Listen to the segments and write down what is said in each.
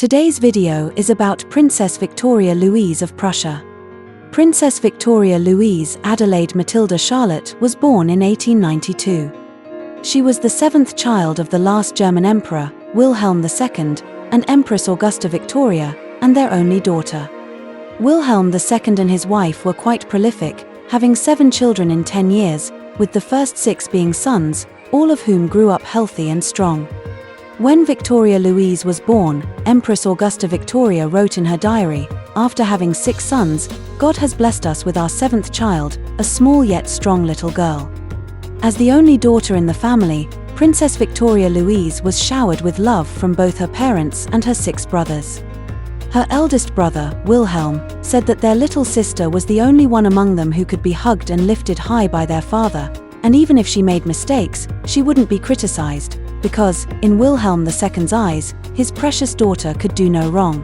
Today's video is about Princess Victoria Louise of Prussia. Princess Victoria Louise Adelaide Matilda Charlotte was born in 1892. She was the seventh child of the last German Emperor, Wilhelm II, and Empress Augusta Victoria, and their only daughter. Wilhelm II and his wife were quite prolific, having 7 children in 10 years, with the first 6 being sons, all of whom grew up healthy and strong. When Victoria Louise was born, Empress Augusta Victoria wrote in her diary, after having 6 sons, "God has blessed us with our 7th child, a small yet strong little girl." As the only daughter in the family, Princess Victoria Louise was showered with love from both her parents and her 6 brothers. Her eldest brother, Wilhelm, said that their little sister was the only one among them who could be hugged and lifted high by their father, and even if she made mistakes, she wouldn't be criticized, because, in Wilhelm II's eyes, his precious daughter could do no wrong.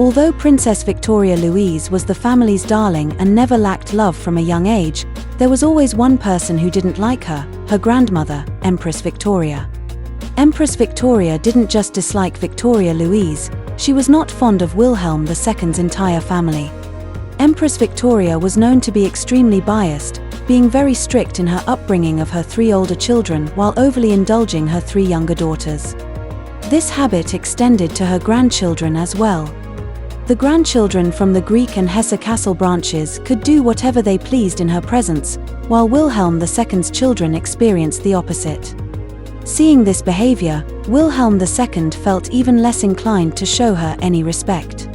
Although Princess Victoria Louise was the family's darling and never lacked love from a young age, there was always one person who didn't like her grandmother, Empress Victoria. Empress Victoria didn't just dislike Victoria Louise, she was not fond of Wilhelm II's entire family. Empress Victoria was known to be extremely biased, being very strict in her upbringing of her 3 older children while overly indulging her 3 younger daughters. This habit extended to her grandchildren as well. The grandchildren from the Greek and Hesse-Kassel branches could do whatever they pleased in her presence, while Wilhelm II's children experienced the opposite. Seeing this behavior, Wilhelm II felt even less inclined to show her any respect.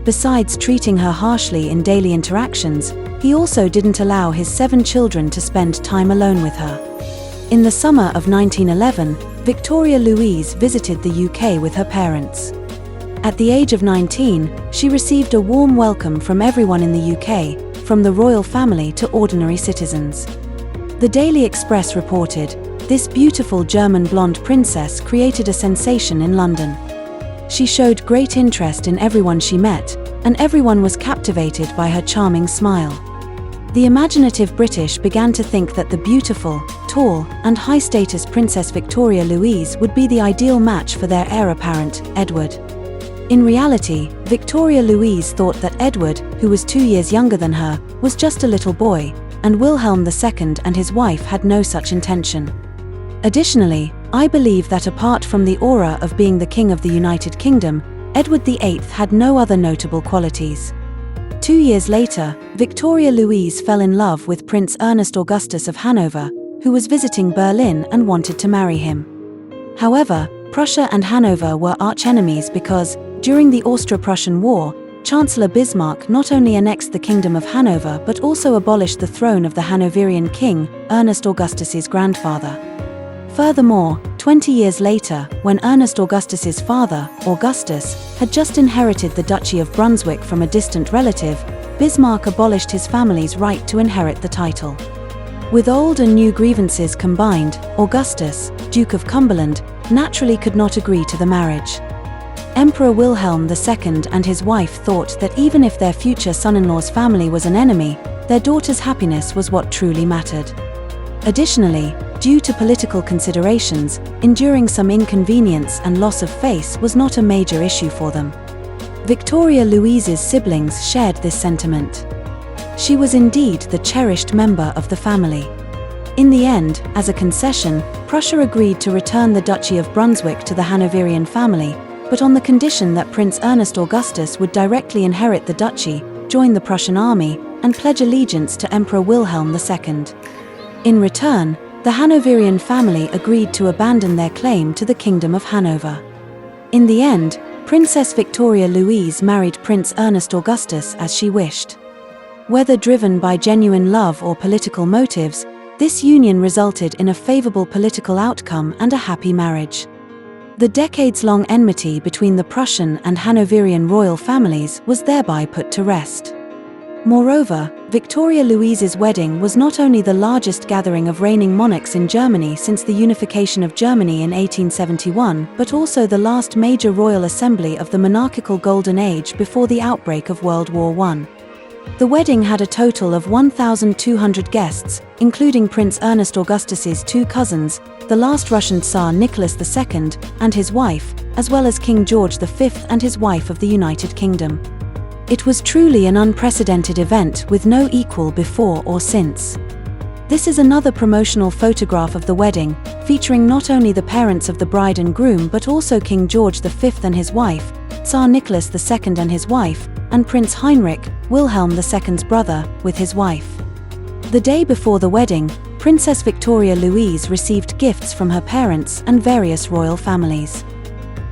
Besides treating her harshly in daily interactions, he also didn't allow his 7 children to spend time alone with her. In the summer of 1911, Victoria Louise visited the UK with her parents. At the age of 19, she received a warm welcome from everyone in the UK, from the royal family to ordinary citizens. The Daily Express reported, "This beautiful German blonde princess created a sensation in London. She showed great interest in everyone she met, and everyone was captivated by her charming smile." The imaginative British began to think that the beautiful, tall, and high-status Princess Victoria Louise would be the ideal match for their heir apparent, Edward. In reality, Victoria Louise thought that Edward, who was 2 years younger than her, was just a little boy, and Wilhelm II and his wife had no such intention. Additionally, I believe that apart from the aura of being the King of the United Kingdom, Edward VIII had no other notable qualities. 2 years later, Victoria Louise fell in love with Prince Ernest Augustus of Hanover, who was visiting Berlin and wanted to marry him. However, Prussia and Hanover were arch-enemies because, during the Austro-Prussian War, Chancellor Bismarck not only annexed the Kingdom of Hanover but also abolished the throne of the Hanoverian king, Ernest Augustus's grandfather. Furthermore, 20 years later, when Ernest Augustus's father, Augustus, had just inherited the Duchy of Brunswick from a distant relative, Bismarck abolished his family's right to inherit the title. With old and new grievances combined, Augustus, Duke of Cumberland, naturally could not agree to the marriage. Emperor Wilhelm II and his wife thought that even if their future son-in-law's family was an enemy, their daughter's happiness was what truly mattered. Additionally, due to political considerations, enduring some inconvenience and loss of face was not a major issue for them. Victoria Louise's siblings shared this sentiment. She was indeed the cherished member of the family. In the end, as a concession, Prussia agreed to return the Duchy of Brunswick to the Hanoverian family, but on the condition that Prince Ernest Augustus would directly inherit the duchy, join the Prussian army, and pledge allegiance to Emperor Wilhelm II. In return, the Hanoverian family agreed to abandon their claim to the Kingdom of Hanover. In the end, Princess Victoria Louise married Prince Ernest Augustus as she wished. Whether driven by genuine love or political motives, this union resulted in a favorable political outcome and a happy marriage. The decades-long enmity between the Prussian and Hanoverian royal families was thereby put to rest. Moreover, Victoria Louise's wedding was not only the largest gathering of reigning monarchs in Germany since the unification of Germany in 1871, but also the last major royal assembly of the monarchical Golden Age before the outbreak of World War I. The wedding had a total of 1,200 guests, including Prince Ernest Augustus's two cousins, the last Russian Tsar Nicholas II and his wife, as well as King George V and his wife of the United Kingdom. It was truly an unprecedented event with no equal before or since. This is another promotional photograph of the wedding, featuring not only the parents of the bride and groom but also King George V and his wife, Tsar Nicholas II and his wife, and Prince Heinrich, Wilhelm II's brother, with his wife. The day before the wedding, Princess Victoria Louise received gifts from her parents and various royal families.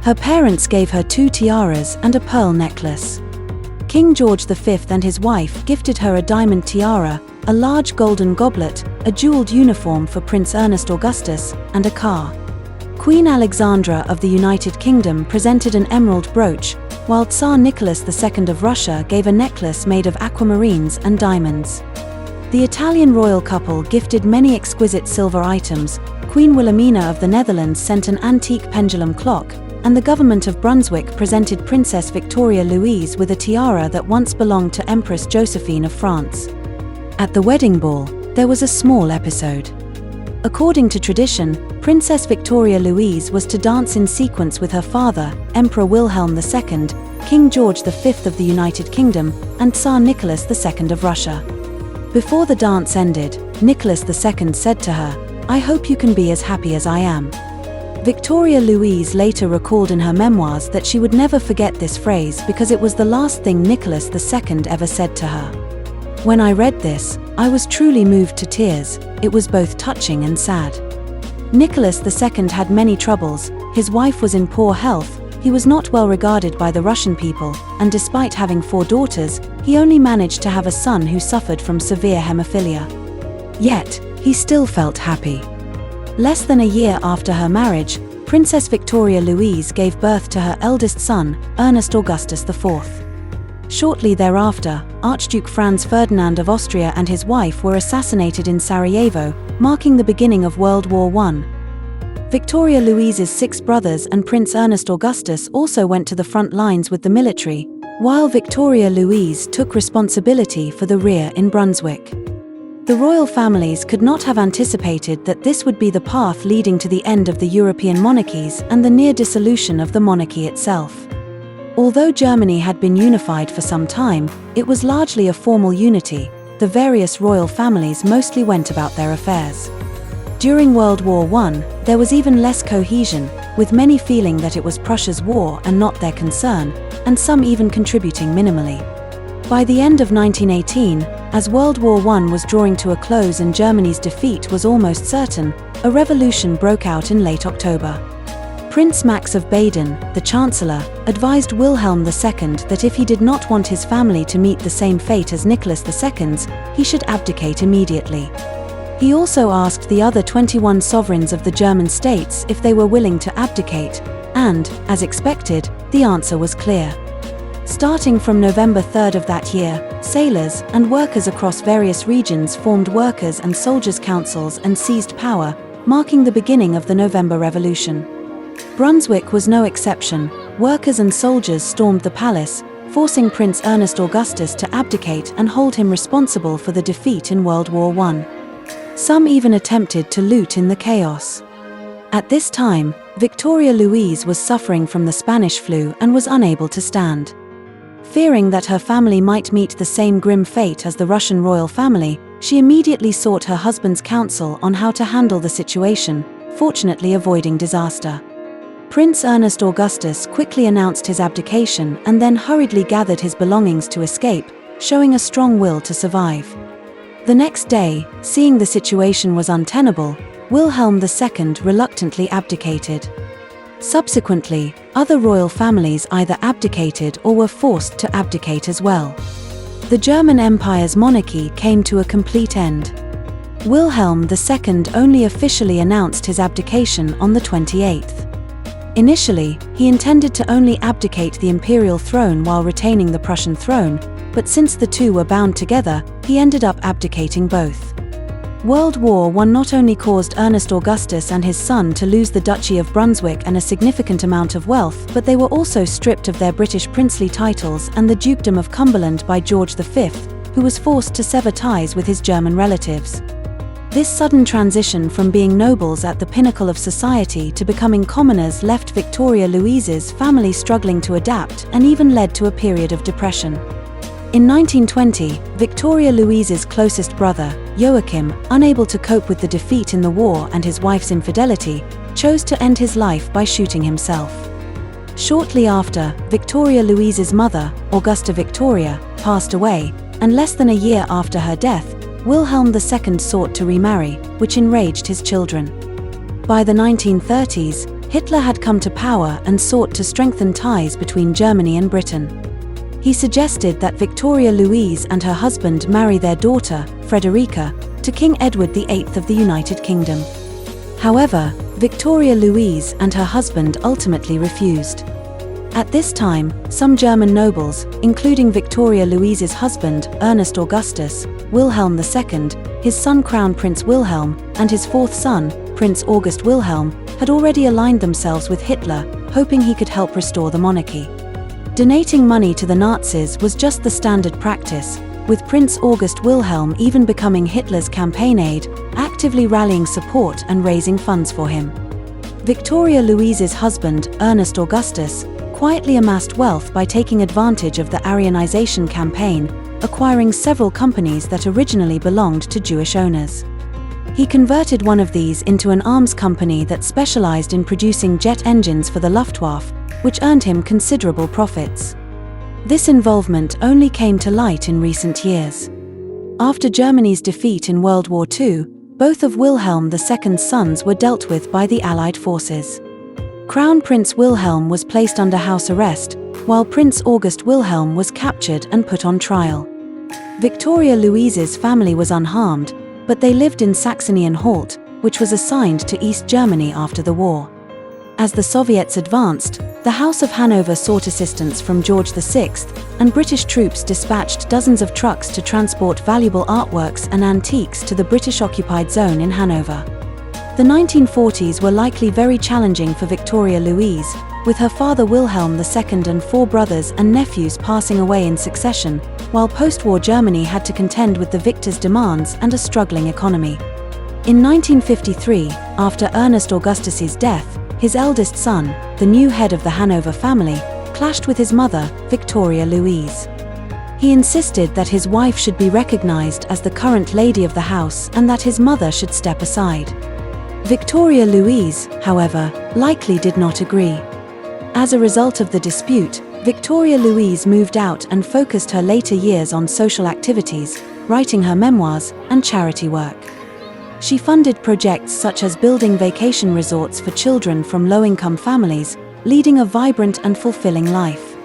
Her parents gave her 2 tiaras and a pearl necklace. King George V and his wife gifted her a diamond tiara, a large golden goblet, a jeweled uniform for Prince Ernest Augustus, and a car. Queen Alexandra of the United Kingdom presented an emerald brooch, while Tsar Nicholas II of Russia gave a necklace made of aquamarines and diamonds. The Italian royal couple gifted many exquisite silver items. Queen Wilhelmina of the Netherlands sent an antique pendulum clock, and the government of Brunswick presented Princess Victoria Louise with a tiara that once belonged to Empress Josephine of France. At the wedding ball, there was a small episode. According to tradition, Princess Victoria Louise was to dance in sequence with her father, Emperor Wilhelm II, King George V of the United Kingdom, and Tsar Nicholas II of Russia. Before the dance ended, Nicholas II said to her, "I hope you can be as happy as I am." Victoria Louise later recalled in her memoirs that she would never forget this phrase because it was the last thing Nicholas II ever said to her. "When I read this, I was truly moved to tears. It was both touching and sad." Nicholas II had many troubles. His wife was in poor health, he was not well regarded by the Russian people, and despite having 4 daughters, he only managed to have a son who suffered from severe hemophilia. Yet, he still felt happy. Less than a year after her marriage, Princess Victoria Louise gave birth to her eldest son, Ernest Augustus IV. Shortly thereafter, Archduke Franz Ferdinand of Austria and his wife were assassinated in Sarajevo, marking the beginning of World War I. Victoria Louise's 6 brothers and Prince Ernest Augustus also went to the front lines with the military, while Victoria Louise took responsibility for the rear in Brunswick. The royal families could not have anticipated that this would be the path leading to the end of the European monarchies and the near dissolution of the monarchy itself. Although Germany had been unified for some time, it was largely a formal unity. The various royal families mostly went about their affairs. During World War I, there was even less cohesion, with many feeling that it was Prussia's war and not their concern, and some even contributing minimally. By the end of 1918, as World War I was drawing to a close and Germany's defeat was almost certain, a revolution broke out in late October. Prince Max of Baden, the Chancellor, advised Wilhelm II that if he did not want his family to meet the same fate as Nicholas II's, he should abdicate immediately. He also asked the other 21 sovereigns of the German states if they were willing to abdicate, and, as expected, the answer was clear. Starting from November 3 of that year, sailors and workers across various regions formed workers' and soldiers' councils and seized power, marking the beginning of the November Revolution. Brunswick was no exception. Workers and soldiers stormed the palace, forcing Prince Ernest Augustus to abdicate and hold him responsible for the defeat in World War I. Some even attempted to loot in the chaos. At this time, Victoria Louise was suffering from the Spanish flu and was unable to stand. Fearing that her family might meet the same grim fate as the Russian royal family, she immediately sought her husband's counsel on how to handle the situation, fortunately avoiding disaster. Prince Ernest Augustus quickly announced his abdication and then hurriedly gathered his belongings to escape, showing a strong will to survive. The next day, seeing the situation was untenable, Wilhelm II reluctantly abdicated. Subsequently, other royal families either abdicated or were forced to abdicate as well. The German Empire's monarchy came to a complete end. Wilhelm II only officially announced his abdication on the 28th. Initially, he intended to only abdicate the imperial throne while retaining the Prussian throne, but since the two were bound together, he ended up abdicating both. World War I not only caused Ernest Augustus and his son to lose the Duchy of Brunswick and a significant amount of wealth, but they were also stripped of their British princely titles and the Dukedom of Cumberland by George V, who was forced to sever ties with his German relatives. This sudden transition from being nobles at the pinnacle of society to becoming commoners left Victoria Louise's family struggling to adapt and even led to a period of depression. In 1920, Victoria Louise's closest brother, Joachim, unable to cope with the defeat in the war and his wife's infidelity, chose to end his life by shooting himself. Shortly after, Victoria Louise's mother, Augusta Victoria, passed away, and less than a year after her death, Wilhelm II sought to remarry, which enraged his children. By the 1930s, Hitler had come to power and sought to strengthen ties between Germany and Britain. He suggested that Victoria Louise and her husband marry their daughter, Frederica, to King Edward VIII of the United Kingdom. However, Victoria Louise and her husband ultimately refused. At this time, some German nobles, including Victoria Louise's husband, Ernest Augustus, Wilhelm II, his son Crown Prince Wilhelm, and his fourth son, Prince August Wilhelm, had already aligned themselves with Hitler, hoping he could help restore the monarchy. Donating money to the Nazis was just the standard practice, with Prince August Wilhelm even becoming Hitler's campaign aide, actively rallying support and raising funds for him. Victoria Louise's husband, Ernest Augustus, quietly amassed wealth by taking advantage of the Aryanization campaign, acquiring several companies that originally belonged to Jewish owners. He converted one of these into an arms company that specialized in producing jet engines for the Luftwaffe, which earned him considerable profits. This involvement only came to light in recent years. After Germany's defeat in World War II, both of Wilhelm II's sons were dealt with by the Allied forces. Crown Prince Wilhelm was placed under house arrest, while Prince August Wilhelm was captured and put on trial. Victoria Louise's family was unharmed, but they lived in Saxony-Anhalt, which was assigned to East Germany after the war. As the Soviets advanced, the House of Hanover sought assistance from George VI, and British troops dispatched dozens of trucks to transport valuable artworks and antiques to the British-occupied zone in Hanover. The 1940s were likely very challenging for Victoria Louise, with her father Wilhelm II and 4 brothers and nephews passing away in succession, while post-war Germany had to contend with the victors' demands and a struggling economy. In 1953, after Ernest Augustus's death, his eldest son, the new head of the Hanover family, clashed with his mother, Victoria Louise. He insisted that his wife should be recognized as the current lady of the house and that his mother should step aside. Victoria Louise, however, likely did not agree. As a result of the dispute, Victoria Louise moved out and focused her later years on social activities, writing her memoirs, and charity work. She funded projects such as building vacation resorts for children from low-income families, leading a vibrant and fulfilling life.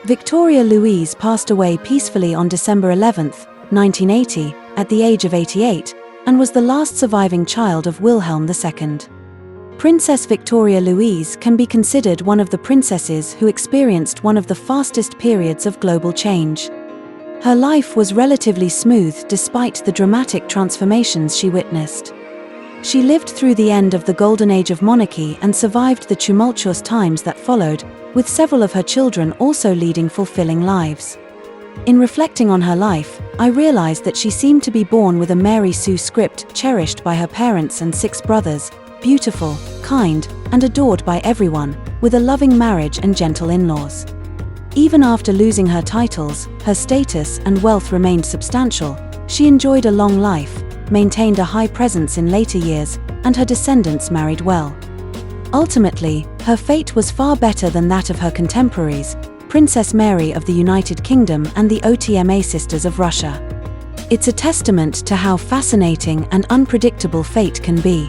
Victoria Louise passed away peacefully on December 11, 1980, at the age of 88, and was the last surviving child of Wilhelm II. Princess Victoria Louise can be considered one of the princesses who experienced one of the fastest periods of global change. Her life was relatively smooth despite the dramatic transformations she witnessed. She lived through the end of the golden age of monarchy and survived the tumultuous times that followed, with several of her children also leading fulfilling lives. In reflecting on her life, I realized that she seemed to be born with a Mary Sue script, cherished by her parents and 6 brothers, beautiful, kind, and adored by everyone, with a loving marriage and gentle in-laws. Even after losing her titles, her status and wealth remained substantial. She enjoyed a long life, maintained a high presence in later years, and her descendants married well. Ultimately, her fate was far better than that of her contemporaries, Princess Mary of the United Kingdom and the Ottoman Sisters of Russia. It's a testament to how fascinating and unpredictable fate can be.